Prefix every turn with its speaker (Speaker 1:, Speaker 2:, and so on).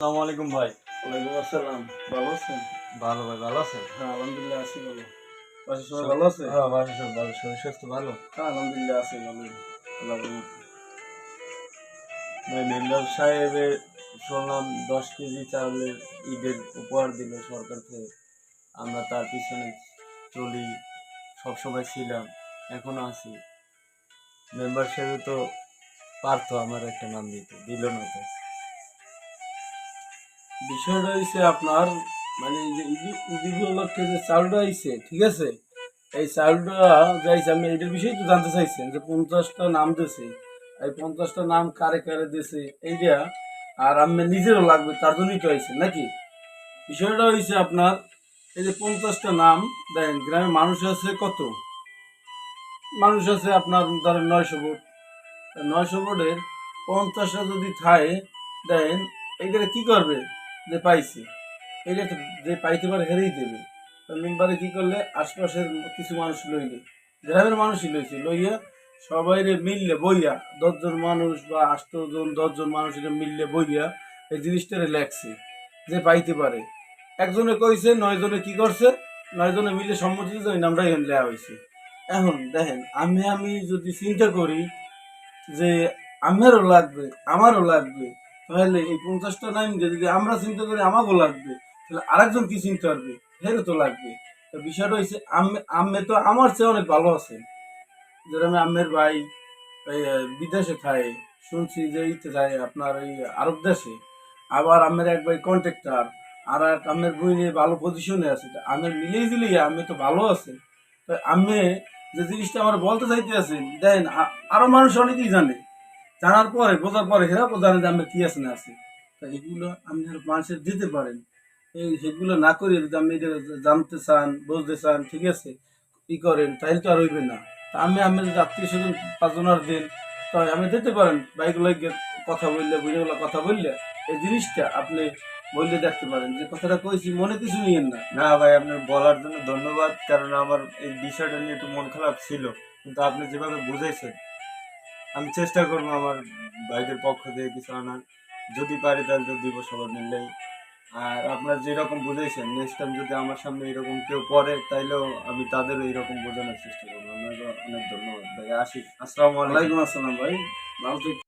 Speaker 1: আসসালামু আলাইকুম ভাই।
Speaker 2: ওয়ালাইকুম আসসালাম। ভালো আছেন?
Speaker 1: ভালো ভাই, ভালো আছেন?
Speaker 2: হ্যাঁ, আলহামদুলিল্লাহ আছি ভালো। বাসার সবাই ভালো আছে?
Speaker 1: হ্যাঁ, বাসার সব ভালো, শরীর স্বাস্থ্য ভালো।
Speaker 2: হ্যাঁ, আলহামদুলিল্লাহ আছি ভালোই। আল্লাহর রহমতে।
Speaker 1: ভাই মেম্বার সাহেবের শুনলাম 10 কেজি চাউলের ঈদের উপহার দিল সরকার থেকে। আমরা তার পিছনে চলি, সবসময় ছিলাম, এখনো আছি। মেম্বার সাহেব তো পারতো আমার একটা নাম দিতে, দিল না তো।
Speaker 2: বিষয়টা হইছে আপনার মানে এই যে ঈদ উপলক্ষে যে চাউলটা আইছে, ঠিক আছে? এই চাউলটা যাইছে, আমি এটার বিষয়ে তো জানতে চাইছেন যে 50টা নাম দিছে। এই 50টা নাম কারে কারে দিছে এইটা, আর আমি নিজেরও লাগবে তার জন্যই তো আইছেন নাকি? বিষয়টা হইছে আপনার এই যে 50টা নাম, দেখেন গ্রামে মানুষ আছে কত? মানুষ আছে আপনার ধরেন 900 ভোট। 900 ভোটের 50টা যদি থাকে, দেন এইখানে কি করবে? যে পাইছে এইটা তো, যে পাইতে পারে হেরেই দেবে। তো মেম্বারে কি করলে আশপাশের কিছু মানুষ লইলে, গ্রামের মানুষই লইছে, লইয়া সবাইরে মিললে বইয়া 10 জন মানুষ বা 8 জন 10 জন মানুষের মিললে বইয়া এই জিনিসটারে লেখছে যে পাইতে পারে। একজনে কইছে, 9 জনে কি করছে? 9 জনে মিলে সম্মতি দিতে ওই নামটা এখানে লেওয়া হয়েছে। এখন দেখেন, আমি যদি চিন্তা করি যে আমারও লাগবে, আমারও লাগবে, তাহলে এই 50টা নাম দিয়ে যদি আমরা চিন্তা করি আমাকেও লাগবে, তাহলে আরেকজন কি চিন্তা করবে? হেরও তো লাগবে। তো বিষয়টা হচ্ছে আমি তো আমার চেয়ে অনেক ভালো আছে। যেরকম আমের ভাই এই বিদেশে থাকে, শুনছি যে ইতে যায় আপনার এই আরব দেশে। আবার আমের এক ভাই কন্ট্রাক্টর, আর এক আমের বই নিয়ে ভালো পজিশনে আছে। তা আমের মিলিয়ে দিলেই আমি তো ভালো আছে। তো আমি যে জিনিসটা আমার বলতে চাইতে আছেন, দেখেন আরো মানুষ অনেকেই জানে, জানার পরে বোঝার পরে হেরাও জানে যে আমি কি আছে না আছে। তা এগুলো আপনি আর মানুষের দিতে পারেন। এই সেগুলো না করে যদি আপনি এটা জানতে চান, বুঝতে চান, ঠিক আছে, ই করেন, তাহলে তো আর হইবে না। তা আমি যদি আত্মীয় স্বজন 5 জনের দিন, তাই আমি দিতে পারেন বাইকগুলো কথা বললে, বুঝেগুলো কথা বললে এই জিনিসটা আপনি বললে দেখতে পারেন যে কথাটা কইছি, মনে কিছু নিয়েন না।
Speaker 1: না ভাই, আপনার বলার জন্য ধন্যবাদ, কারণ আমার এই বিষয়টা নিয়ে একটু মন খারাপ ছিল, কিন্তু আপনি যেভাবে বুঝাইছেন আমি চেষ্টা করবো আমার ভাইদের পক্ষ থেকে কিছু আনার। যদি পারি তাহলে তো দিব সবার মিললেই। আর আপনার যেরকম বুঝাইছেন, নেক্সট টাইম যদি আমার সামনে এরকম কেউ পড়ে তাইলেও আমি তাদেরও এরকম বোঝানোর চেষ্টা করবো। আপনাকে অনেক ধন্যবাদ ভাই, আসি। আসসালামু আলাইকুম।
Speaker 2: ওয়ালাইকুম আসসালাম ভাই, ভালো থেকো।